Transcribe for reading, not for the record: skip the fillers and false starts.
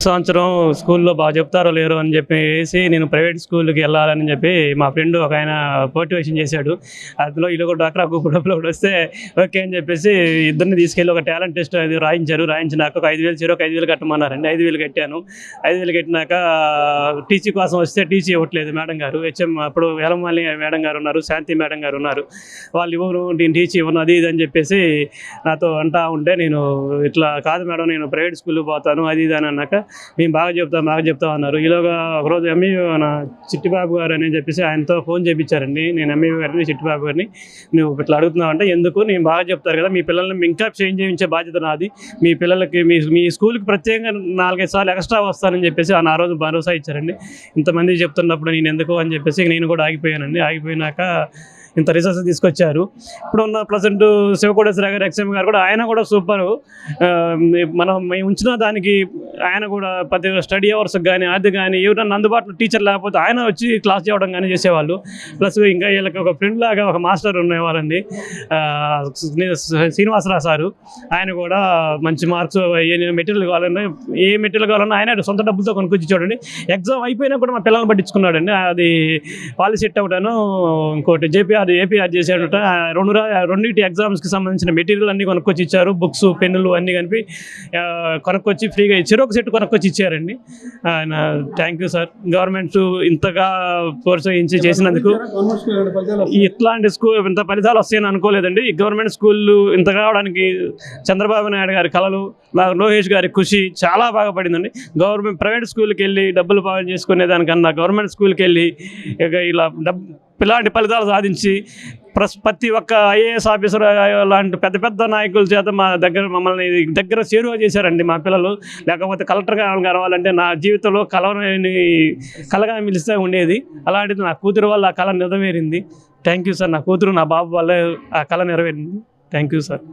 సంవత్సరం స్కూల్లో బాగా చెప్తారో లేరో అని చెప్పేసి నేను ప్రైవేట్ స్కూల్కి వెళ్ళాలని చెప్పి మా ఫ్రెండ్ ఒక ఆయన మోటివేషన్ చేశాడు. అందులో ఈలో కూడా డాక్టర్ గ్రూప్లో కూడా వస్తే ఓకే అని చెప్పేసి ఇద్దరిని తీసుకెళ్ళి ఒక టాలెంట్ టెస్ట్ అది రాయించినాక ఒక 5,000 చెరొక 5,000 కట్టమన్నారండి. 5,000 కట్టాను. 5,000 కట్టినాక టీసీ కోసం వస్తే టీసీ ఇవ్వట్లేదు మేడం గారు. హెచ్ఎం అప్పుడు వేలమాలి మేడం గారు ఉన్నారు, శాంతి మేడం గారు ఉన్నారు. వాళ్ళు ఇవ్వరు, నేను టీసీ ఇవ్వను అది ఇది అని చెప్పేసి నాతో అంటా ఉంటే నేను ఇట్లా కాదు మేడం నేను ప్రైవేట్ స్కూల్కి పోతాను అది ఇది అని అన్నాక మేము బాగా చెప్తాం అన్నారు. ఈలోగా ఒకరోజు ఎంఈ మన చిట్టిబాబు గారు అని చెప్పేసి ఆయనతో ఫోన్ చేయించారండి. నేను ఎంఈ గారిని చిట్టిబాబు గారిని నువ్వు ఇట్లా అడుగుతున్నావు అంటే ఎందుకు నేను బాగా చెప్తారు కదా మీ పిల్లల్ని ఇంకా చేంజ్ చేయించే బాధ్యత నాది, మీ పిల్లలకి మీ స్కూల్కి ప్రత్యేకంగా 4-5 సార్లు ఎక్స్ట్రా వస్తానని చెప్పేసి ఆ రోజు భరోసా ఇచ్చారండి. ఇంతమంది చెప్తున్నప్పుడు నేను ఎందుకు అని చెప్పేసి నేను కూడా ఆగిపోయానండి. ఆగిపోయినాక ఇంత రిసోర్సెస్ తీసుకొచ్చారు. ఇప్పుడు ఉన్న ప్రజెంట్ శివకోటేశ్వర గారు ఎక్స్ఎం గారు కూడా ఆయన కూడా సూపరు. మేము ఉంచిన దానికి ఆయన కూడా ప్రతి స్టడీ అవర్స్కి కానీ అది కానీ ఎవరన్నా అందుబాటులో టీచర్ లేకపోతే ఆయన వచ్చి క్లాస్ చేయడం కానీ చేసేవాళ్ళు. ప్లస్ ఇంకా వీళ్ళకి ఒక ఫ్రెండ్ లాగా ఒక మాస్టర్ ఉండేవాళ్ళండి, శ్రీనివాసరావు సారు. ఆయన కూడా మంచి మార్క్స్ మెటీరియల్ కావాలన్నా ఏ మెటీరియల్ కావాలన్నా ఆయన సొంత డబ్బులతో కొనుక్కొచ్చి చూడండి. ఎగ్జామ్ అయిపోయినా కూడా మా పిల్లల్ని పట్టించుకున్నాడండి. అది పాలిసెట్ ఒకటాను ఇంకోటి ఏపీఆర్ చేసేట రెండింటి ఎగ్జామ్స్కి సంబంధించిన మెటీరియల్ అన్నీ కొనుక్కొచ్చి ఇచ్చారు. బుక్స్ పెన్నులు అన్నీ కలిపి కొనుక్కొచ్చి ఫ్రీగా చెరొక సెట్ కొనుక్కొచ్చి ఇచ్చారండి. ఆయన థ్యాంక్ యూ సార్. గవర్నమెంట్ ఇంతగా ప్రోత్సహించి చేసినందుకు. ఇట్లాంటి స్కూల్ ఇంత ఫలితాలు వస్తాయని అనుకోలేదండి. ఈ గవర్నమెంట్ స్కూళ్ళు ఇంత కావడానికి చంద్రబాబు నాయుడు గారి కళలు, లోకేష్ గారి కృషి చాలా బాగా పడిందండి. ప్రైవేట్ స్కూల్కి వెళ్ళి డబ్బులు పాలన చేసుకునే దానికన్నా గవర్నమెంట్ స్కూల్కి వెళ్ళి ఇలా ఇలాంటి ఫలితాలు సాధించి ప్రతి ఒక్క ఐఏఎస్ ఆఫీసర్ లాంటి పెద్ద పెద్ద నాయకుల చేత మమ్మల్ని దగ్గర చేరువ చేశారండి మా పిల్లలు. లేకపోతే కలెక్టర్గా కావాలంటే నా జీవితంలో కలగా మిలిస్తే ఉండేది. అలాంటిది నా కూతురు వల్ల ఆ కళ నెరవేరింది. Thank you sir. నా కూతురు నా బాబు వల్ల ఆ కళ నెరవేరింది. Thank you sir.